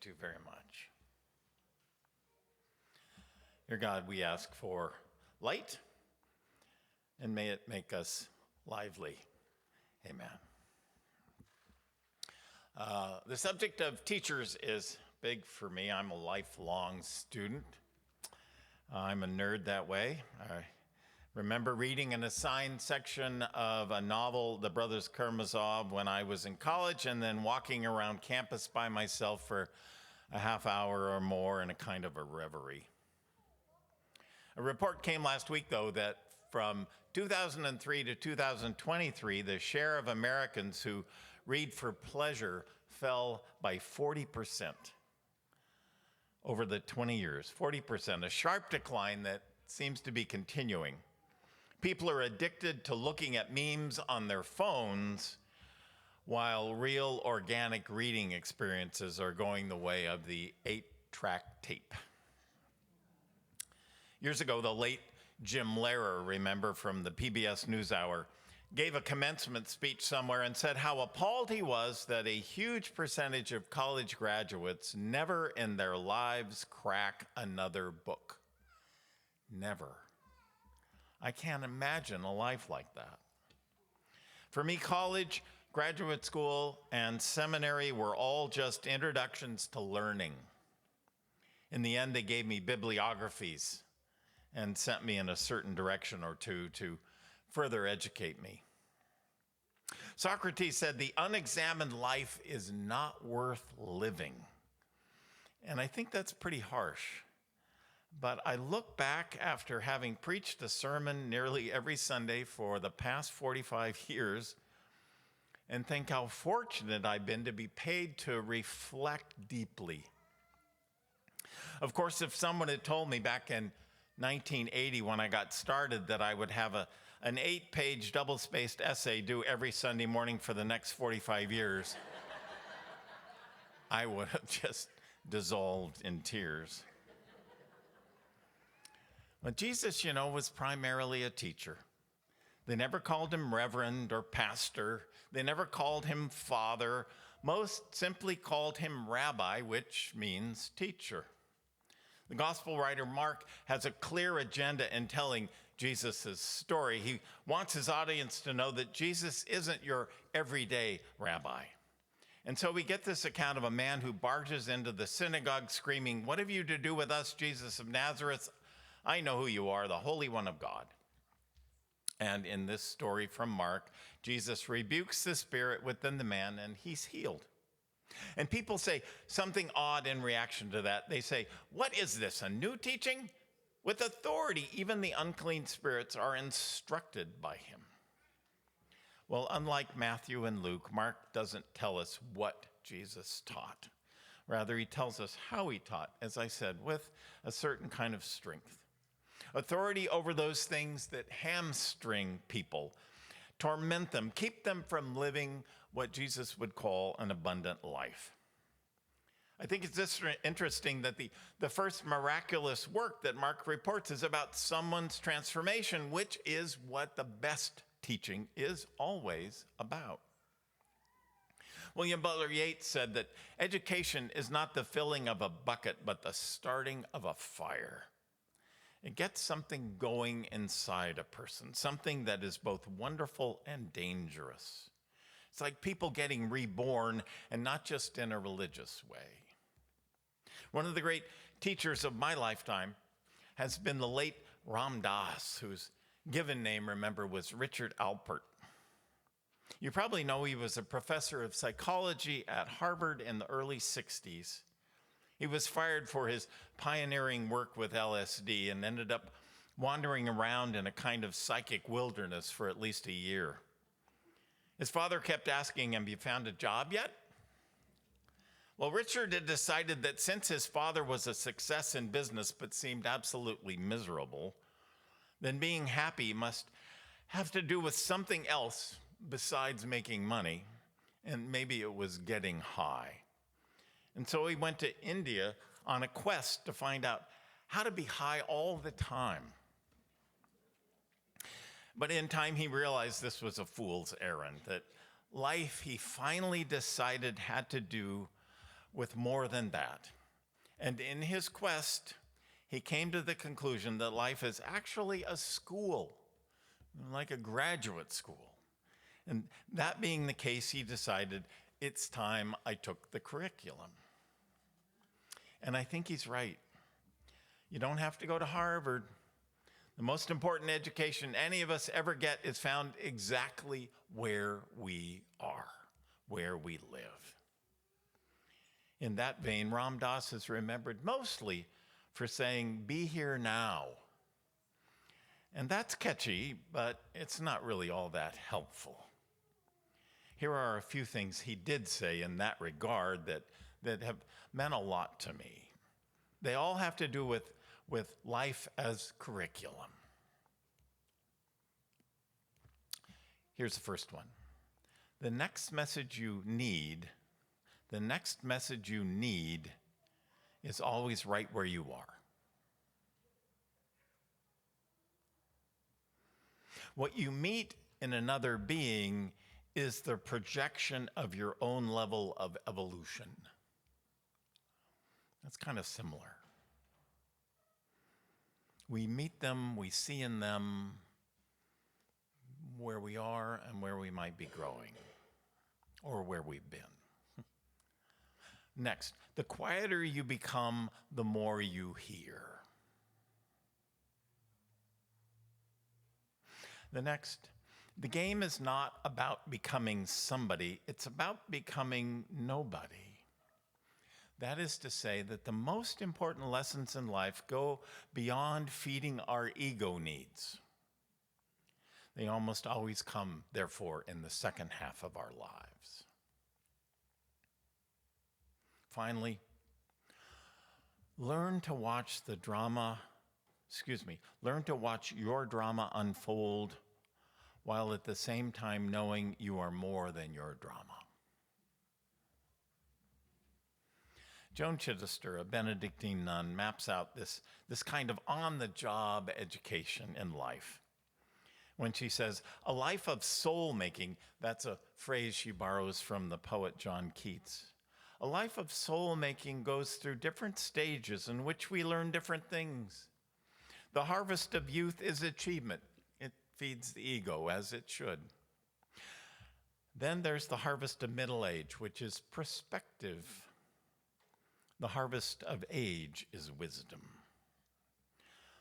you very much. Dear God, we ask for light, and may it make us lively. Amen. The subject of teachers is big for me. I'm a lifelong student. I'm a nerd that way. I remember reading an assigned section of a novel, The Brothers Karamazov, when I was in college, and then walking around campus by myself for a half hour or more in a kind of a reverie. A report came last week, though, that from 2003 to 2023, the share of Americans who read for pleasure fell by 40% over the 20 years. 40%, a sharp decline that seems to be continuing. People are addicted to looking at memes on their phones, while real organic reading experiences are going the way of the 8-track tape. Years ago, the late Jim Lehrer, remember from the PBS NewsHour, gave a commencement speech somewhere and said how appalled he was that a huge percentage of college graduates never in their lives crack another book. Never. I can't imagine a life like that. For me, college, graduate school, and seminary were all just introductions to learning. In the end, they gave me bibliographies and sent me in a certain direction or two to further educate me. Socrates said, "The unexamined life is not worth living." And I think that's pretty harsh. But I look back after having preached a sermon nearly every Sunday for the past 45 years and think how fortunate I've been to be paid to reflect deeply. Of course, if someone had told me back in 1980 when I got started that I would have an 8-page double-spaced essay due every Sunday morning for the next 45 years, I would have just dissolved in tears. But Jesus, was primarily a teacher. They never called him reverend or pastor. They never called him father. Most simply called him rabbi, which means teacher. The gospel writer Mark has a clear agenda in telling Jesus' story. He wants his audience to know that Jesus isn't your everyday rabbi. And so we get this account of a man who barges into the synagogue screaming, "What have you to do with us, Jesus of Nazareth? I know who you are, the Holy One of God." And in this story from Mark, Jesus rebukes the spirit within the man and he's healed. And people say something odd in reaction to that. They say, "What is this, a new teaching? With authority, even the unclean spirits are instructed by him." Well, unlike Matthew and Luke, Mark doesn't tell us what Jesus taught. Rather, he tells us how he taught, as I said, with a certain kind of strength. Authority over those things that hamstring people, torment them, keep them from living what Jesus would call an abundant life. I think it's just interesting that the first miraculous work that Mark reports is about someone's transformation, which is what the best teaching is always about. William Butler Yeats said that education is not the filling of a bucket, but the starting of a fire. It gets something going inside a person, something that is both wonderful and dangerous. It's like people getting reborn, and not just in a religious way. One of the great teachers of my lifetime has been the late Ram Dass, whose given name, remember, was Richard Alpert. You probably know he was a professor of psychology at Harvard in the early 60s. He was fired for his pioneering work with LSD and ended up wandering around in a kind of psychic wilderness for at least a year. His father kept asking him, "You found a job yet?" Well, Richard had decided that since his father was a success in business but seemed absolutely miserable, then being happy must have to do with something else besides making money, and maybe it was getting high. And so he went to India on a quest to find out how to be high all the time. But in time, he realized this was a fool's errand, that life, he finally decided, had to do with more than that. And in his quest, he came to the conclusion that life is actually a school, like a graduate school. And that being the case, he decided it's time I took the curriculum. And I think he's right. You don't have to go to Harvard. The most important education any of us ever get is found exactly where we are, where we live. In that vein, Ram Dass is remembered mostly for saying, "Be here now." And that's catchy, but it's not really all that helpful. Here are a few things he did say in that regard that have meant a lot to me. They all have to do with life as curriculum. Here's the first one. The next message you need is always right where you are. What you meet in another being is the projection of your own level of evolution. That's kind of similar. We meet them, we see in them where we are and where we might be growing, or where we've been. Next, the quieter you become, the more you hear. The next, the game is not about becoming somebody, it's about becoming nobody. That is to say that the most important lessons in life go beyond feeding our ego needs. They almost always come, therefore, in the second half of our lives. Finally, learn to watch your drama unfold while at the same time knowing you are more than your drama. Joan Chittister, a Benedictine nun, maps out this kind of on-the-job education in life. When she says, a life of soul-making, that's a phrase she borrows from the poet John Keats. A life of soul-making goes through different stages in which we learn different things. The harvest of youth is achievement. It feeds the ego, as it should. Then there's the harvest of middle age, which is perspective. The harvest of age is wisdom.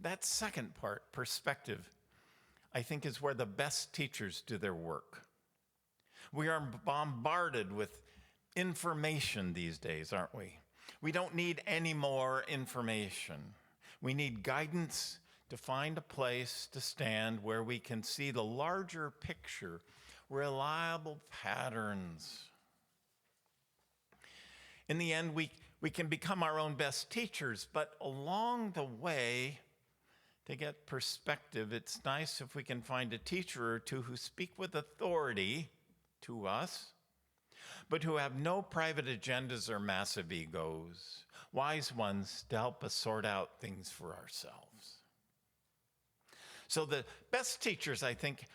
That second part, perspective, I think is where the best teachers do their work. We are bombarded with information these days, aren't we? We don't need any more information. We need guidance to find a place to stand where we can see the larger picture, reliable patterns. In the end, we can become our own best teachers, but along the way, to get perspective, it's nice if we can find a teacher or two who speak with authority to us, but who have no private agendas or massive egos, wise ones to help us sort out things for ourselves. So the best teachers, I think,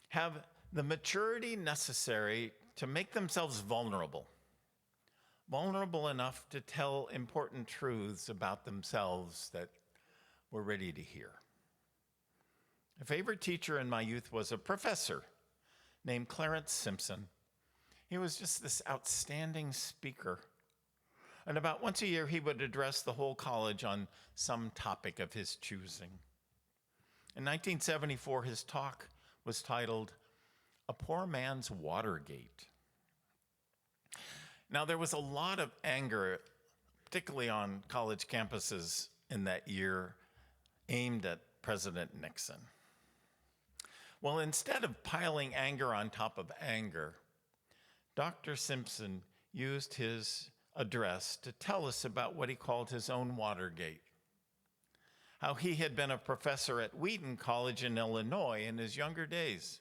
have the maturity necessary to make themselves vulnerable enough to tell important truths about themselves that we're ready to hear. A favorite teacher in my youth was a professor named Clarence Simpson. He was just this outstanding speaker. And about once a year, he would address the whole college on some topic of his choosing. In 1974, his talk was titled, "A Poor Man's Watergate." Now, there was a lot of anger, particularly on college campuses in that year, aimed at President Nixon. Well, instead of piling anger on top of anger, Dr. Simpson used his address to tell us about what he called his own Watergate. How he had been a professor at Wheaton College in Illinois in his younger days.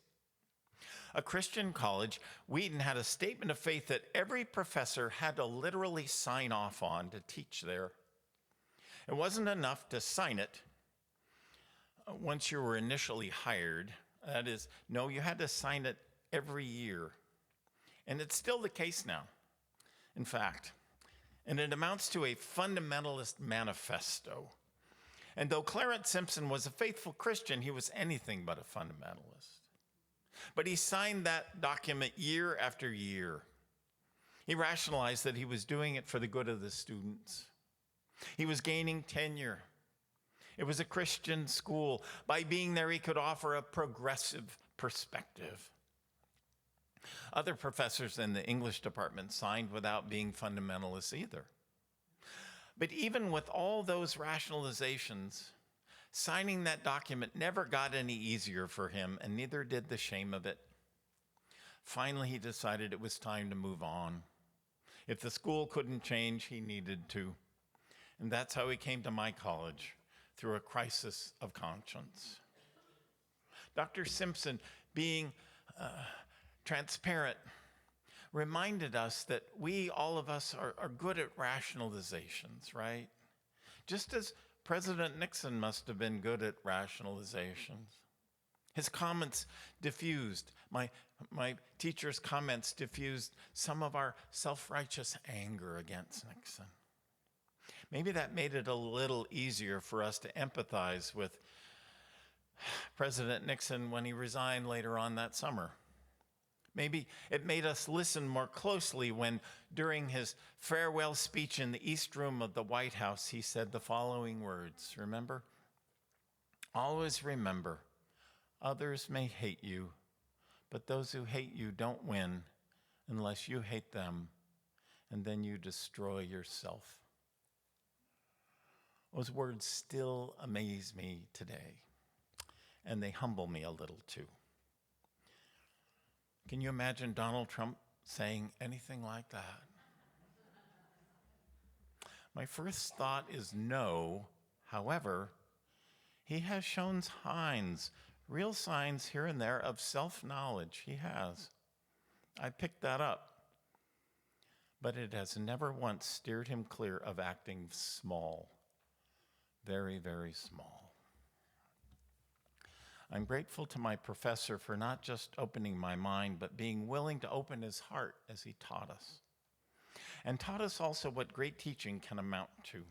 A Christian college, Wheaton had a statement of faith that every professor had to literally sign off on to teach there. It wasn't enough to sign it once you were initially hired. That is, no, you had to sign it every year. And it's still the case now. In fact, and it amounts to a fundamentalist manifesto. And though Clarence Simpson was a faithful Christian, he was anything but a fundamentalist. But he signed that document year after year. He rationalized that he was doing it for the good of the students. He was gaining tenure. It was a Christian school. By being there, he could offer a progressive perspective. Other professors in the English department signed without being fundamentalists either. But even with all those rationalizations, signing that document never got any easier for him, and neither did the shame of it. Finally, he decided it was time to move on. If the school couldn't change, he needed to. And that's how he came to my college, through a crisis of conscience. Dr. Simpson, being transparent, reminded us that all of us are good at rationalizations, right? Just as President Nixon must have been good at rationalizations. His comments diffused, my teacher's comments diffused some of our self-righteous anger against Nixon. Maybe that made it a little easier for us to empathize with President Nixon when he resigned later on that summer. Maybe it made us listen more closely when, during his farewell speech in the East Room of the White House, he said the following words, remember? Always remember, others may hate you, but those who hate you don't win unless you hate them, and then you destroy yourself. Those words still amaze me today, and they humble me a little too. Can you imagine Donald Trump saying anything like that? My first thought is no. However, he has shown signs, real signs here and there of self-knowledge. He has. I picked that up. But it has never once steered him clear of acting small. Very, very small. I'm grateful to my professor for not just opening my mind, but being willing to open his heart as he taught us. And taught us also what great teaching can amount to.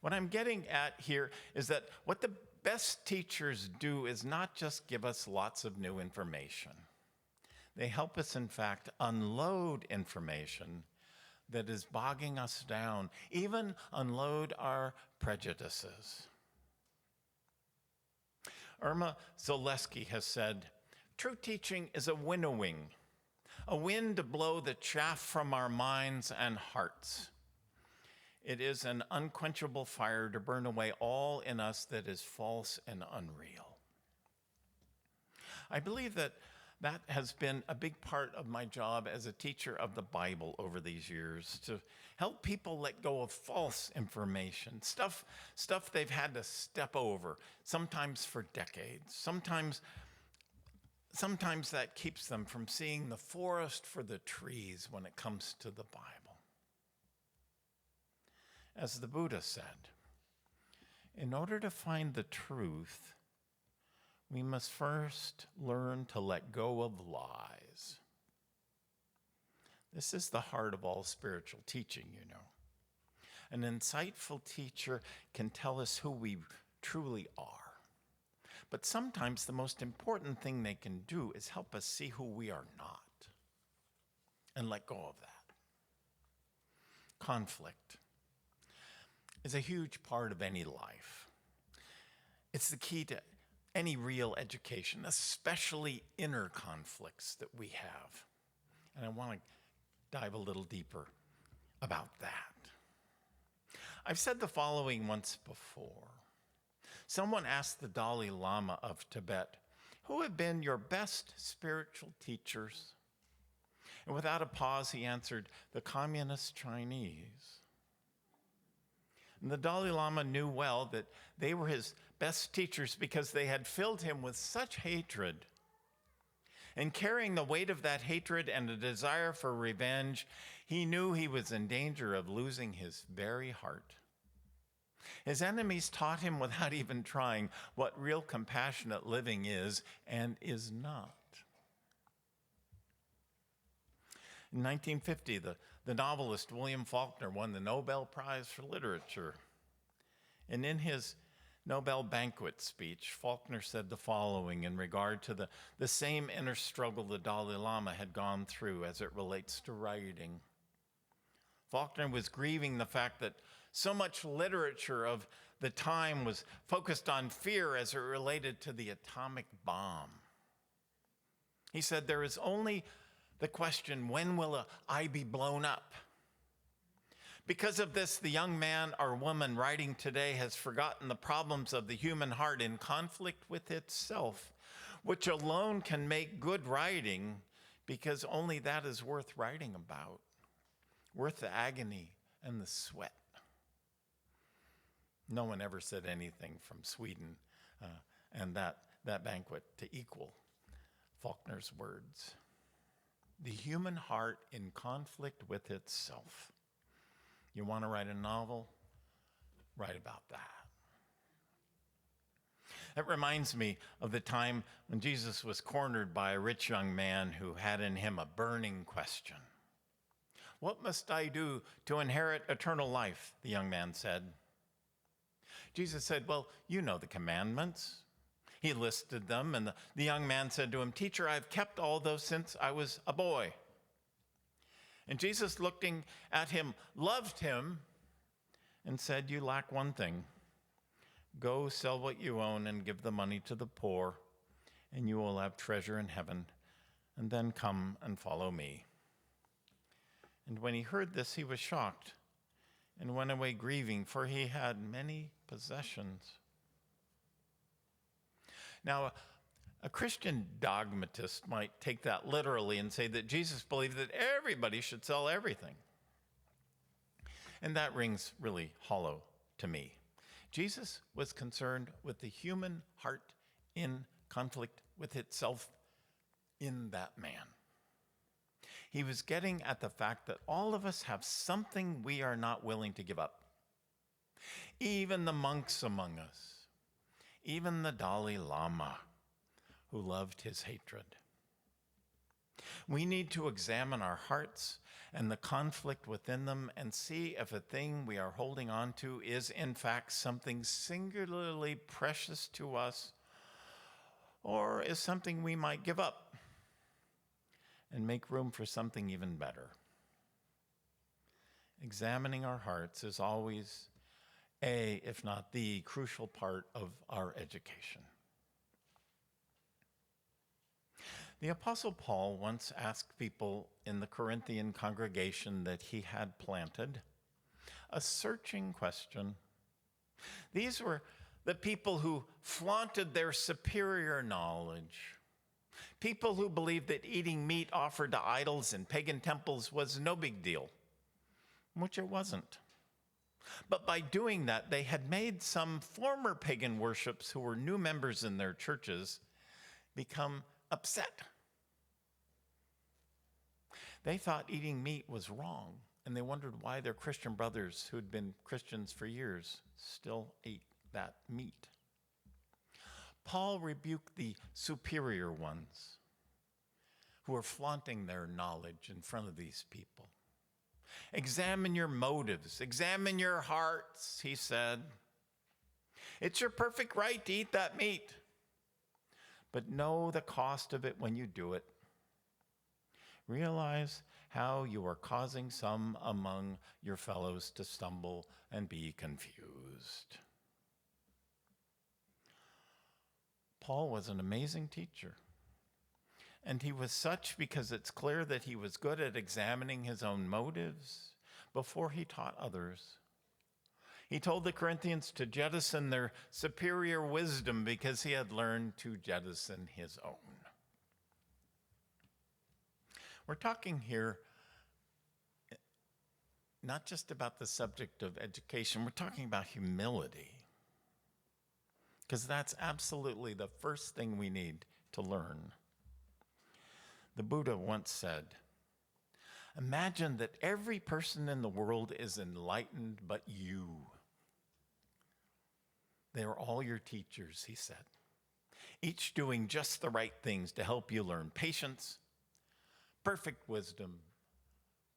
What I'm getting at here is that what the best teachers do is not just give us lots of new information. They help us, in fact, unload information that is bogging us down, even unload our prejudices. Irma Zaleski has said, true teaching is a winnowing, a wind to blow the chaff from our minds and hearts. It is an unquenchable fire to burn away all in us that is false and unreal. I believe that has been a big part of my job as a teacher of the Bible over these years, to help people let go of false information, stuff they've had to step over, sometimes for decades. Sometimes that keeps them from seeing the forest for the trees when it comes to the Bible. As the Buddha said, in order to find the truth, we must first learn to let go of lies. This is the heart of all spiritual teaching, you know. An insightful teacher can tell us who we truly are. But sometimes the most important thing they can do is help us see who we are not and let go of that. Conflict is a huge part of any life. It's the key to any real education, especially inner conflicts that we have. And I want to dive a little deeper about that. I've said the following once before. Someone asked the Dalai Lama of Tibet, who have been your best spiritual teachers? And without a pause, he answered, the communist Chinese. And the Dalai Lama knew well that they were his best teachers because they had filled him with such hatred. And carrying the weight of that hatred and a desire for revenge, he knew he was in danger of losing his very heart. His enemies taught him without even trying what real compassionate living is and is not. In 1950, the the novelist William Faulkner won the Nobel Prize for Literature. And in his Nobel banquet speech, Faulkner said the following in regard to the same inner struggle the Dalai Lama had gone through as it relates to writing. Faulkner was grieving the fact that so much literature of the time was focused on fear as it related to the atomic bomb. He said, there is only the question, when will I be blown up? Because of this, the young man or woman writing today has forgotten the problems of the human heart in conflict with itself, which alone can make good writing, because only that is worth writing about, worth the agony and the sweat. No one ever said anything from Sweden and that banquet to equal Faulkner's words. The human heart in conflict with itself. You want to write a novel? Write about that. That reminds me of the time when Jesus was cornered by a rich young man who had in him a burning question. What must I do to inherit eternal life? The young man said. Jesus said, well, you know the commandments. He listed them, and the young man said to him, Teacher, I've kept all those since I was a boy. And Jesus, looking at him, loved him and said, you lack one thing. Go sell what you own and give the money to the poor, and you will have treasure in heaven, and then come and follow me. And when he heard this, he was shocked and went away grieving, for he had many possessions. Now, a Christian dogmatist might take that literally and say that Jesus believed that everybody should sell everything. And that rings really hollow to me. Jesus was concerned with the human heart in conflict with itself in that man. He was getting at the fact that all of us have something we are not willing to give up. Even the monks among us, even the Dalai Lama, who loved his hatred. We need to examine our hearts and the conflict within them and see if a thing we are holding on to is in fact something singularly precious to us, or is something we might give up and make room for something even better. Examining our hearts is always if not the crucial part of our education. The Apostle Paul once asked people in the Corinthian congregation that he had planted a searching question. These were the people who flaunted their superior knowledge, people who believed that eating meat offered to idols in pagan temples was no big deal, which it wasn't. But by doing that, they had made some former pagan worships who were new members in their churches become upset. They thought eating meat was wrong, and they wondered why their Christian brothers who had been Christians for years still ate that meat. Paul rebuked the superior ones who were flaunting their knowledge in front of these people. Examine your motives, examine your hearts, he said. It's your perfect right to eat that meat, but know the cost of it when you do it. Realize how you are causing some among your fellows to stumble and be confused. Paul was an amazing teacher. And he was such because it's clear that he was good at examining his own motives before he taught others. He told the Corinthians to jettison their superior wisdom because he had learned to jettison his own. We're talking here not just about the subject of education, we're talking about humility. Because that's absolutely the first thing we need to learn. The Buddha once said, imagine that every person in the world is enlightened but you. They are all your teachers, he said, each doing just the right things to help you learn patience, perfect wisdom,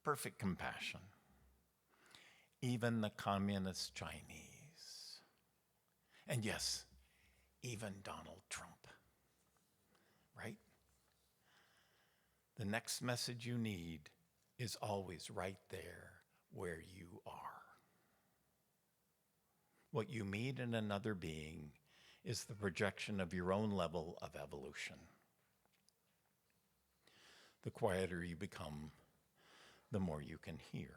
perfect compassion. Even the communist Chinese. And yes, even Donald Trump. Right? The next message you need is always right there where you are. What you meet in another being is the projection of your own level of evolution. The quieter you become, the more you can hear.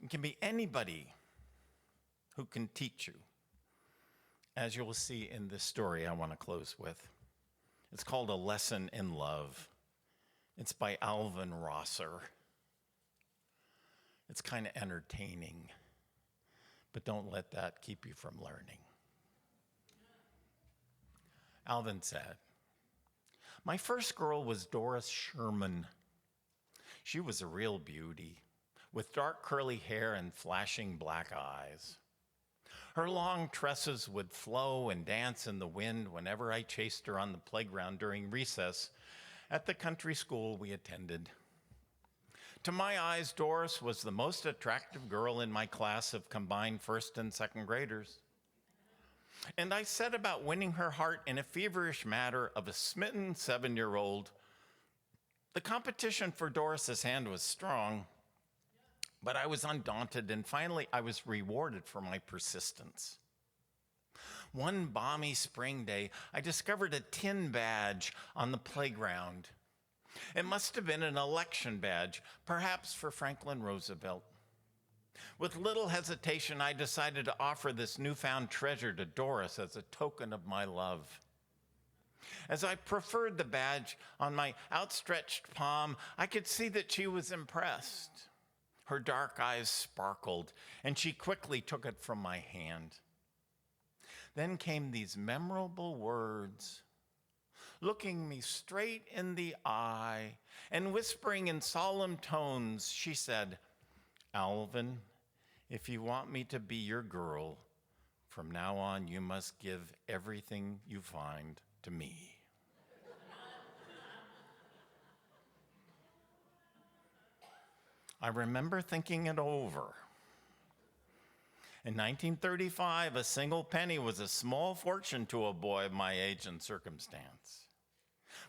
It can be anybody who can teach you, as you will see in this story I want to close with. It's called A Lesson in Love. It's by Alvin Rosser. It's kind of entertaining, but don't let that keep you from learning. Alvin said, "My first girl was Doris Sherman. She was a real beauty, with dark curly hair and flashing black eyes. Her long tresses would flow and dance in the wind whenever I chased her on the playground during recess at the country school we attended. To my eyes, Doris was the most attractive girl in my class of combined first and second graders. And I set about winning her heart in a feverish manner of a smitten 7-year-old. The competition for Doris's hand was strong, but I was undaunted, and finally I was rewarded for my persistence. One balmy spring day, I discovered a tin badge on the playground. It must have been an election badge, perhaps for Franklin Roosevelt. With little hesitation, I decided to offer this newfound treasure to Doris as a token of my love. As I preferred the badge on my outstretched palm, I could see that she was impressed. Her dark eyes sparkled, and she quickly took it from my hand. Then came these memorable words. Looking me straight in the eye and whispering in solemn tones, she said, 'Alvin, if you want me to be your girl, from now on you must give everything you find to me.' I remember thinking it over. In 1935, a single penny was a small fortune to a boy of my age and circumstance.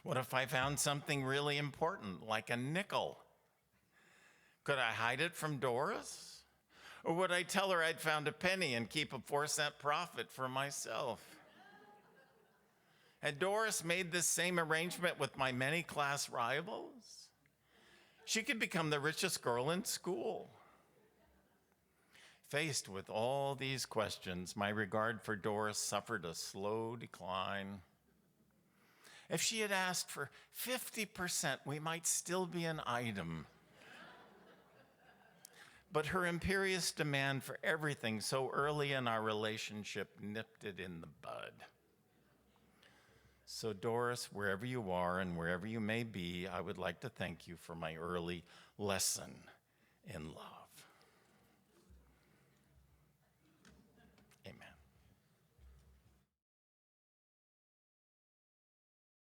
What if I found something really important, like a nickel? Could I hide it from Doris? Or would I tell her I'd found a penny and keep a 4-cent profit for myself? Had Doris made this same arrangement with my many class rivals? She could become the richest girl in school. Faced with all these questions, my regard for Doris suffered a slow decline. If she had asked for 50%, we might still be an item. But her imperious demand for everything so early in our relationship nipped it in the bud. So Doris, wherever you are and wherever you may be, I would like to thank you for my early lesson in love."